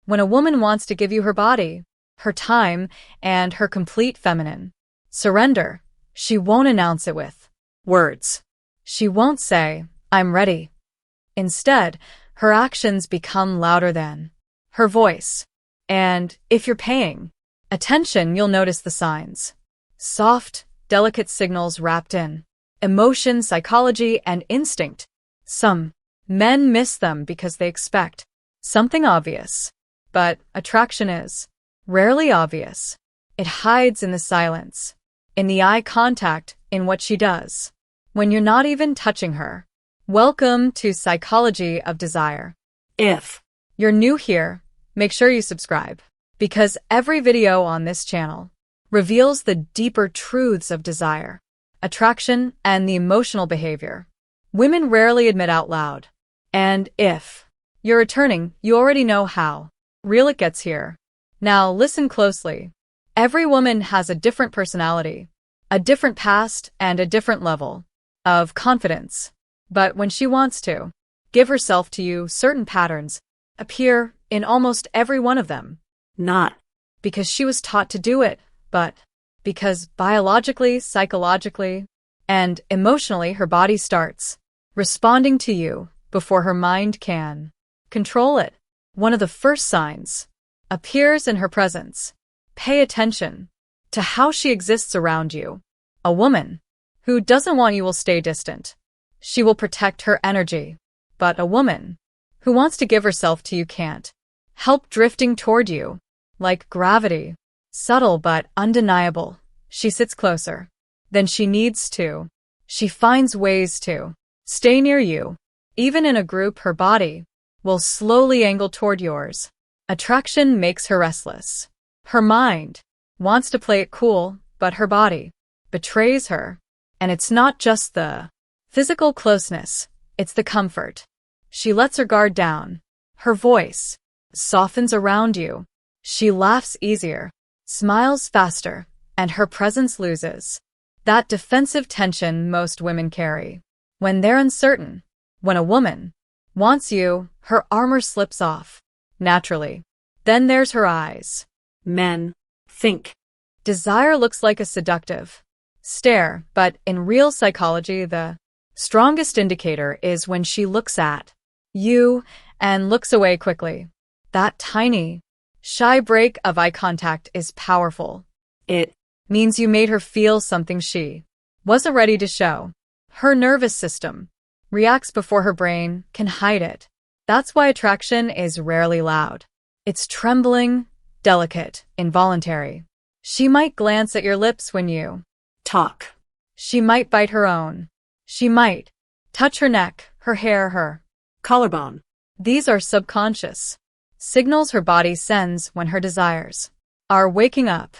When a woman wants to give you her body, her time, and her complete feminine surrender, she won't announce it with words. She won't say, "I'm ready." Instead, her actions become louder than her voice. And if you're paying attention, you'll notice the signs. Soft, delicate signals wrapped in emotion, psychology, and instinct. Some men miss them because they expect something obvious. But attraction is rarely obvious. It hides in the silence, in the eye contact, in what she does when you're not even touching her. Welcome to Psychology of Desire. If you're new here, make sure you subscribe, because every video on this channel reveals the deeper truths of desire, attraction, and the emotional behavior women rarely admit out loud. And if you're returning, you already know how real it gets here. Now listen closely. Every woman has a different personality, a different past, and a different level of confidence. But when she wants to give herself to you, certain patterns appear in almost every one of them. Not because she was taught to do it, but because biologically, psychologically, and emotionally her body starts responding to you before her mind can control it. One of the first signs appears in her presence. Pay attention to how she exists around you. A woman who doesn't want you will stay distant. She will protect her energy. But a woman who wants to give herself to you can't help drifting toward you, like gravity. Subtle but undeniable. She sits closer than she needs to. She finds ways to stay near you. Even in a group, her body will slowly angle toward yours. Attraction makes her restless. Her mind wants to play it cool, but her body betrays her. And it's not just the physical closeness, it's the comfort. She lets her guard down. Her voice softens around you. She laughs easier, smiles faster, and her presence loses that defensive tension most women carry when they're uncertain. When a woman wants you, her armor slips off naturally. Then there's her eyes. Men think desire looks like a seductive stare, but in real psychology, the strongest indicator is when she looks at you and looks away quickly. That tiny, shy break of eye contact is powerful. It means you made her feel something she wasn't ready to show. Her nervous system reacts before her brain can hide it. That's why attraction is rarely loud. It's trembling, delicate, involuntary. She might glance at your lips when you talk. She might bite her own. She might touch her neck, her hair, her collarbone. These are subconscious signals her body sends when her desires are waking up.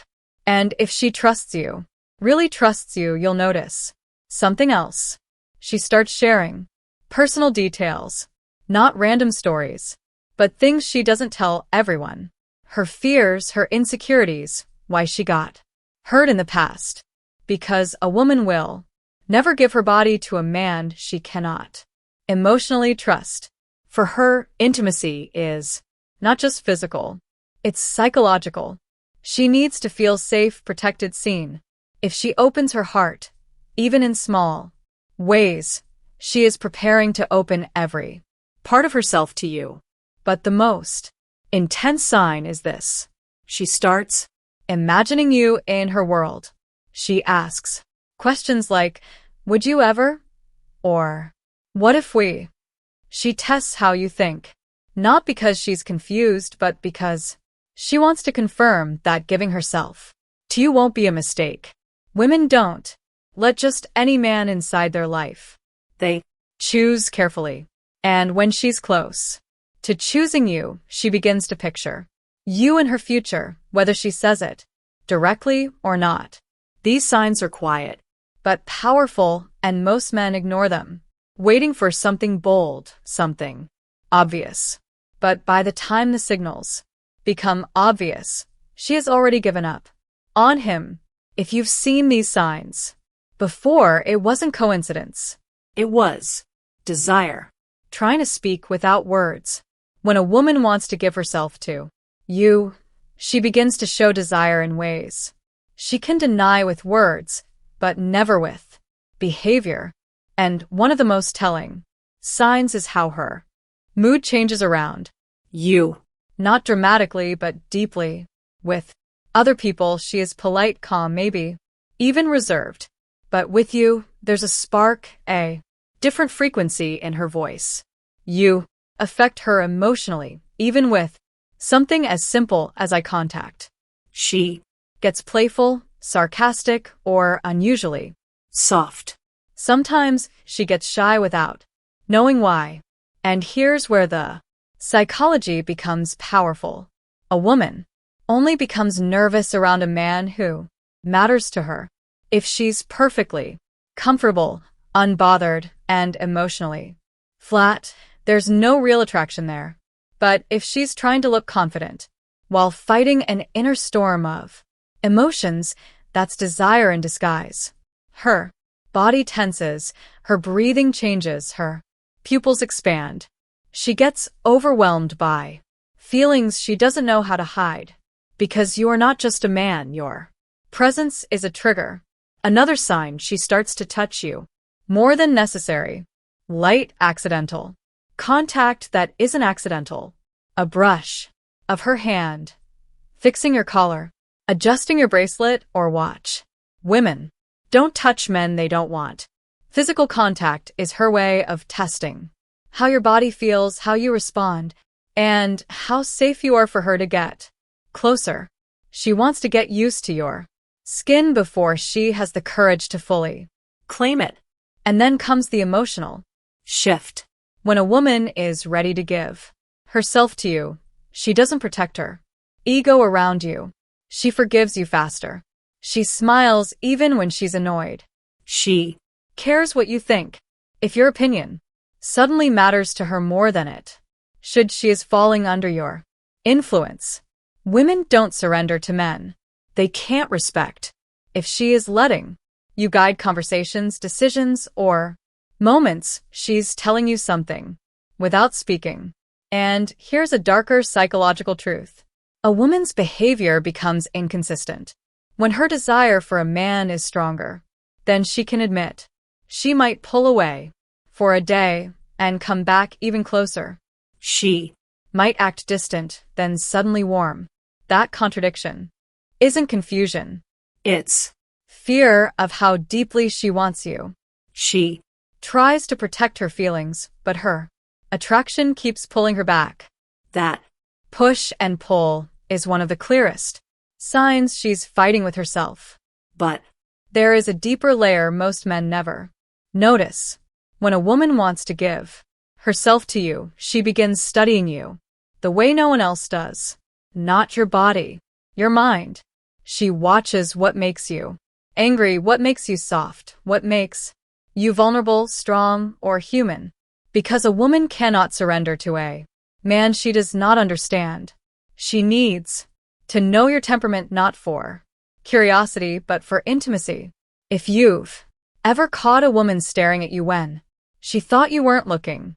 And if she trusts you, really trusts you, you'll notice something else. She starts sharing personal details, not random stories, but things she doesn't tell everyone. Her fears, her insecurities, why she got hurt in the past. Because a woman will never give her body to a man she cannot emotionally trust. For her, intimacy is not just physical, it's psychological. She needs to feel safe, protected, seen. If she opens her heart, even in small ways, she is preparing to open every part of herself to you. But the most intense sign is this. She starts imagining you in her world. She asks questions like, "Would you ever?" Or, "What if we?" She tests how you think, not because she's confused, but because she wants to confirm that giving herself to you won't be a mistake. Women don't let just any man inside their life. They choose carefully. And when she's close to choosing you, she begins to picture you in her future, whether she says it directly or not. These signs are quiet, but powerful, and most men ignore them, waiting for something bold, something obvious. But by the time the signals become obvious, she has already given up on him. If you've seen these signs before, it wasn't coincidence. It was desire, trying to speak without words. When a woman wants to give herself to you, she begins to show desire in ways she can deny with words, but never with behavior. And one of the most telling signs is how her mood changes around you. Not dramatically, but deeply. With other people, she is polite, calm, maybe even reserved. But with you, there's a spark, a different frequency in her voice. You affect her emotionally, even with something as simple as eye contact. She gets playful, sarcastic, or unusually soft. Sometimes she gets shy without knowing why. And here's where the psychology becomes powerful. A woman only becomes nervous around a man who matters to her if she's perfectly comfortable, unbothered, and emotionally flat. There's no real attraction there. But if she's trying to look confident while fighting an inner storm of emotions, that's desire in disguise. Her body tenses, her breathing changes, her pupils expand. She gets overwhelmed by feelings she doesn't know how to hide. Because you are not just a man, your presence is a trigger. Another sign, she starts to touch you more than necessary. Light, accidental contact that isn't accidental. A brush of her hand, fixing your collar, adjusting your bracelet or watch. Women don't touch men they don't want. Physical contact is her way of testing how your body feels, how you respond, and how safe you are for her to get closer. She wants to get used to your skin before she has the courage to fully claim it. And then comes the emotional shift. When a woman is ready to give herself to you, she doesn't protect her ego around you. She forgives you faster. She smiles even when she's annoyed. She cares what you think. If your opinion suddenly matters to her more than it should, she is falling under your influence. Women don't surrender to men they can't respect. If she is letting you guide conversations, decisions, or moments, she's telling you something without speaking. And here's a darker psychological truth. A woman's behavior becomes inconsistent when her desire for a man is stronger than she can admit. She might pull away for a day and come back even closer. She might act distant, then suddenly warm. That contradiction isn't confusion. It's fear of how deeply she wants you. She tries to protect her feelings, but her attraction keeps pulling her back. That push and pull is one of the clearest signs she's fighting with herself. But there is a deeper layer most men never notice. When a woman wants to give herself to you, she begins studying you the way no one else does. Not your body, your mind. She watches what makes you angry, what makes you soft, what makes you vulnerable, strong, or human. Because a woman cannot surrender to a man she does not understand. She needs to know your temperament, not for curiosity, but for intimacy. If you've ever caught a woman staring at you when she thought you weren't looking,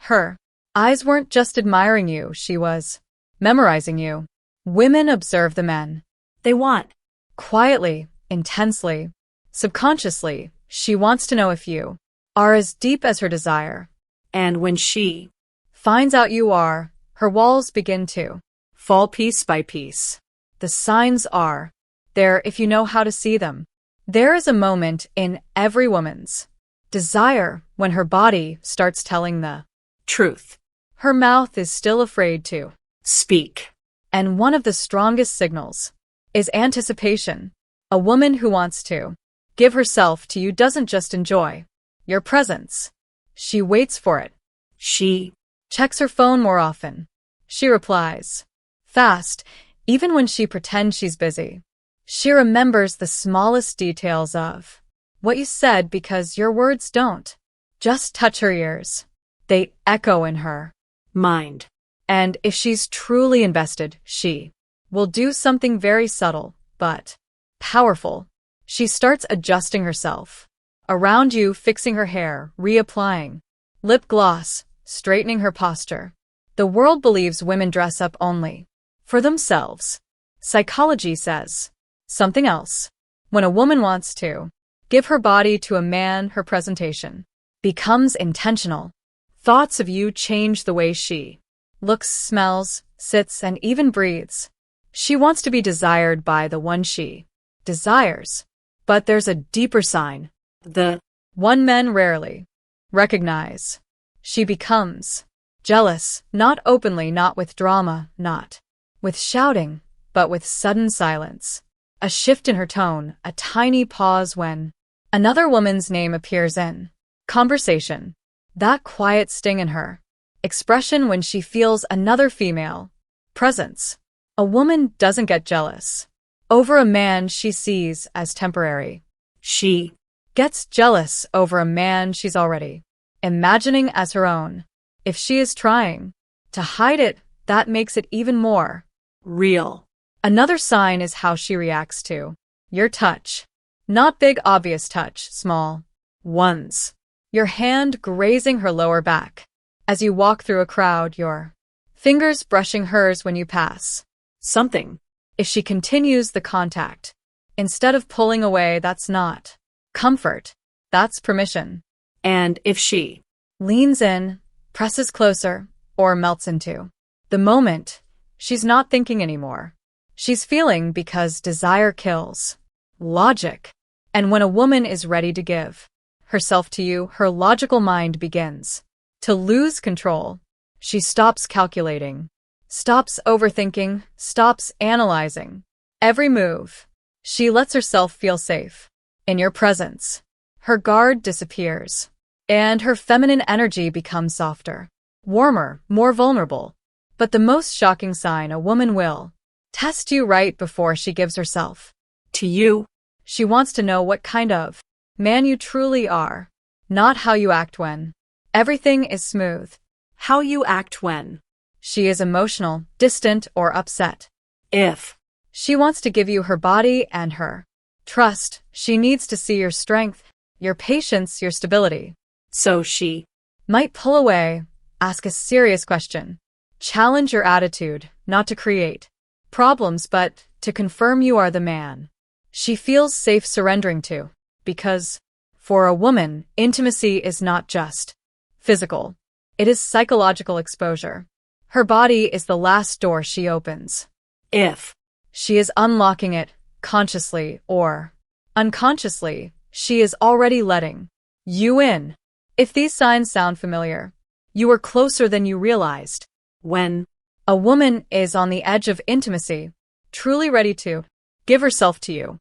her eyes weren't just admiring you, she was memorizing you. Women observe the men they want. Quietly, intensely, subconsciously, she wants to know if you are as deep as her desire. And when she finds out you are, her walls begin to fall piece by piece. The signs are there if you know how to see them. There is a moment in every woman's desire when her body starts telling the truth. Her mouth is still afraid to speak. And one of the strongest signals is anticipation. A woman who wants to give herself to you doesn't just enjoy your presence. She waits for it. She checks her phone more often. She replies fast, even when she pretends she's busy. She remembers the smallest details of what you said because your words don't just touch her ears. They echo in her mind. And if she's truly invested, she will do something very subtle, but powerful. She starts adjusting herself around you, fixing her hair, reapplying lip gloss, straightening her posture. The world believes women dress up only for themselves. Psychology says something else. When a woman wants to give her body to a man, her presentation becomes intentional. Thoughts of you change the way she looks, smells, sits, and even breathes. She wants to be desired by the one she desires. But there's a deeper sign. The one men rarely recognize. She becomes jealous, not openly, not with drama, not with shouting, but with sudden silence. A shift in her tone, a tiny pause when another woman's name appears in conversation. That quiet sting in her expression when she feels another female presence. A woman doesn't get jealous over a man she sees as temporary. She gets jealous over a man she's already imagining as her own. If she is trying to hide it, that makes it even more real. Another sign is how she reacts to your touch. Not big, obvious touch, small ones. Your hand grazing her lower back as you walk through a crowd, your fingers brushing hers when you pass something. If she continues the contact, instead of pulling away, that's not comfort, that's permission. And if she leans in, presses closer, or melts into the moment, she's not thinking anymore. She's feeling, because desire kills logic. And when a woman is ready to give herself to you, her logical mind begins to lose control. She stops calculating, stops overthinking, stops analyzing every move. She lets herself feel safe in your presence. Her guard disappears, and her feminine energy becomes softer, warmer, more vulnerable. But the most shocking sign: a woman will test you right before she gives herself to you. She wants to know what kind of man you truly are, not how you act when everything is smooth. How you act when she is emotional, distant, or upset. If she wants to give you her body and her trust, she needs to see your strength, your patience, your stability. So she might pull away, ask a serious question, challenge your attitude, not to create problems, but to confirm you are the man she feels safe surrendering to. Because, for a woman, intimacy is not just physical. It is psychological exposure. Her body is the last door she opens. If she is unlocking it, consciously or unconsciously, she is already letting you in. If these signs sound familiar, you are closer than you realized. When a woman is on the edge of intimacy, truly ready to give herself to you,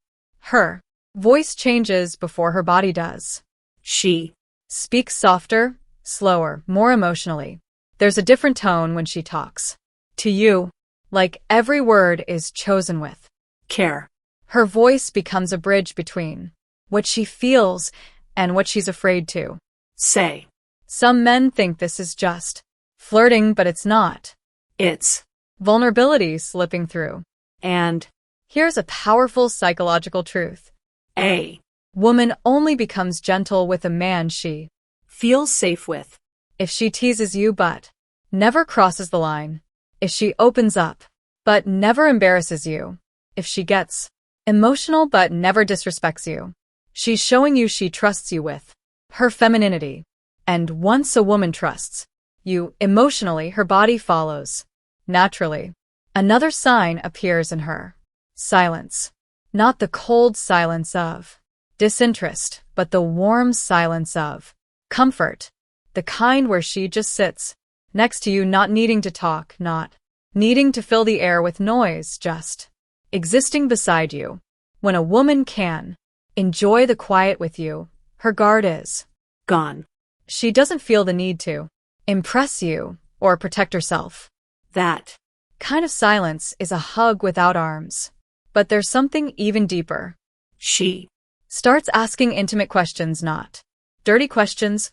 her voice changes before her body does. She speaks softer, slower, more emotionally. There's a different tone when she talks to you, like every word is chosen with care. Her voice becomes a bridge between what she feels and what she's afraid to say. Some men think this is just flirting, but it's not. It's vulnerability slipping through. And here's a powerful psychological truth. A woman only becomes gentle with a man she feels safe with. If she teases you but never crosses the line. If she opens up but never embarrasses you. If she gets emotional but never disrespects you. She's showing you she trusts you with her femininity. And once a woman trusts you emotionally, her body follows naturally. Another sign appears in her silence. Not the cold silence of disinterest, but the warm silence of comfort. The kind where she just sits next to you, not needing to talk, not needing to fill the air with noise, just existing beside you. When a woman can enjoy the quiet with you, her guard is gone. She doesn't feel the need to impress you or protect herself. That kind of silence is a hug without arms. But there's something even deeper. She starts asking intimate questions, not dirty questions,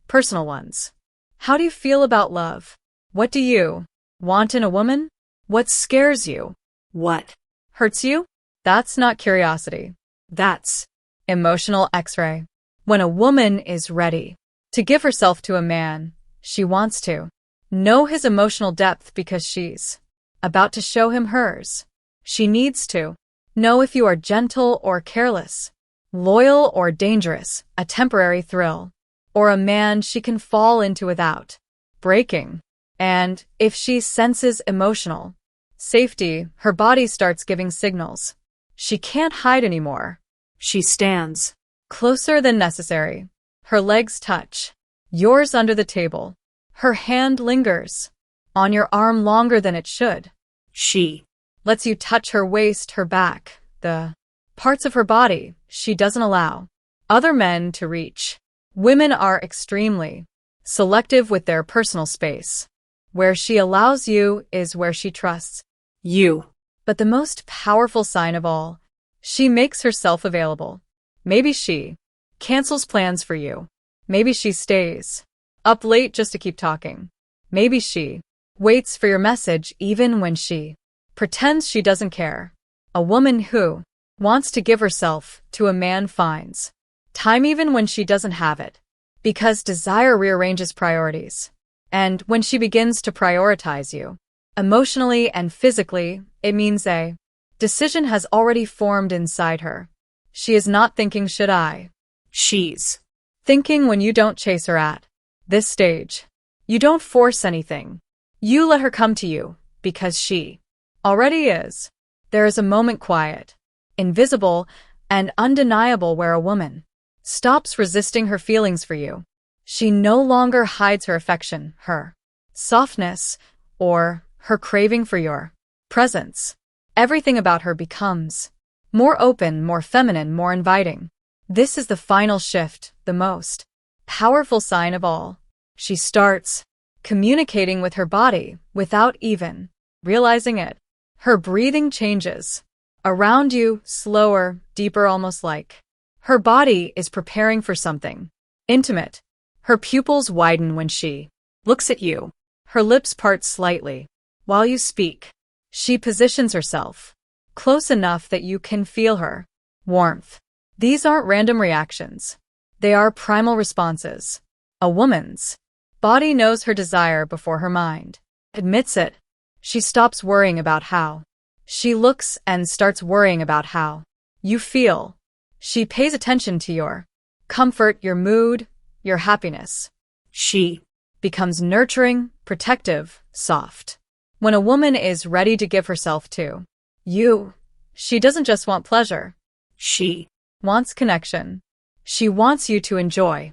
personal ones. How do you feel about love? What do you want in a woman? What scares you? What hurts you? That's not curiosity. That's emotional X-ray. When a woman is ready to give herself to a man, she wants to Know his emotional depth because she's about to show him hers. She needs to know if you are gentle or careless, loyal or dangerous, a temporary thrill, or a man she can fall into without breaking. And if she senses emotional safety, her body starts giving signals. She can't hide anymore. She stands closer than necessary. Her legs touch yours under the table. Her hand lingers on your arm longer than it should. She lets you touch her waist, her back, the parts of her body she doesn't allow other men to reach. Women are extremely selective with their personal space. Where she allows you is where she trusts you. But the most powerful sign of all, she makes herself available. Maybe she cancels plans for you. Maybe she stays up late just to keep talking. Maybe she waits for your message even when she pretends she doesn't care. A woman who wants to give herself to a man finds time even when she doesn't have it. Because desire rearranges priorities. And when she begins to prioritize you, emotionally and physically, it means a decision has already formed inside her. She is not thinking, should I? She's thinking when you don't chase her at this stage. You don't force anything. You let her come to you, because she already is. There is a moment quiet, invisible, and undeniable where a woman stops resisting her feelings for you. She no longer hides her affection, her softness, or her craving for your presence. Everything about her becomes more open, more feminine, more inviting. This is the final shift, the most powerful sign of all. She starts communicating with her body without even realizing it. Her breathing changes around you, slower, deeper, almost like her body is preparing for something intimate. Her pupils widen when she looks at you. Her lips part slightly. While you speak, she positions herself close enough that you can feel her warmth. These aren't random reactions. They are primal responses. A woman's body knows her desire before her mind admits it. She stops worrying about how she looks and starts worrying about how you feel. She pays attention to your comfort, your mood, your happiness. She becomes nurturing, protective, soft. When a woman is ready to give herself to you, she doesn't just want pleasure. She wants connection. She wants you to enjoy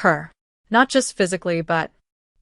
her, not just physically, but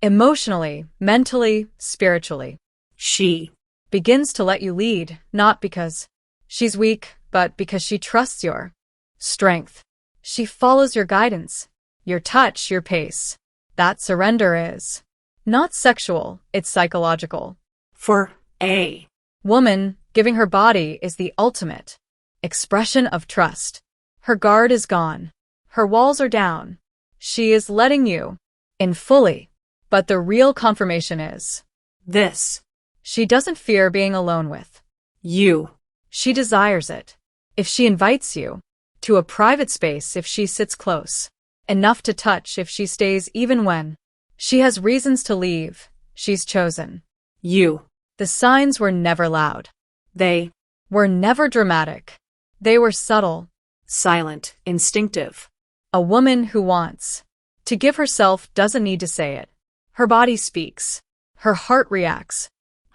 emotionally, mentally, spiritually. She begins to let you lead, not because she's weak, but because she trusts your strength. She follows your guidance, your touch, your pace. That surrender is not sexual, it's psychological. For a woman, giving her body is the ultimate expression of trust. Her guard is gone. Her walls are down. She is letting you in fully. But the real confirmation is this. She doesn't fear being alone with you. She desires it. If she invites you to a private space, if she sits close enough to touch, if she stays even when she has reasons to leave, she's chosen you. The signs were never loud. They were never dramatic. They were subtle, silent, instinctive. A woman who wants to give herself doesn't need to say it. Her body speaks. Her heart reacts.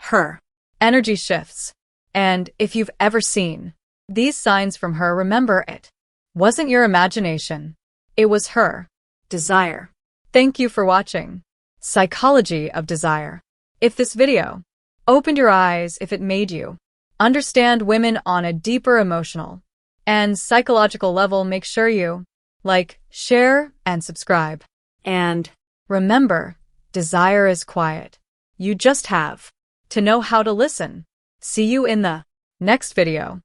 Her energy shifts. And if you've ever seen these signs from her, remember it wasn't your imagination. It was her desire. Thank you for watching Psychology of Desire. If this video opened your eyes, if it made you understand women on a deeper emotional and psychological level, make sure you like, share, and subscribe. And remember, desire is quiet. You just have to know how to listen. See you in the next video.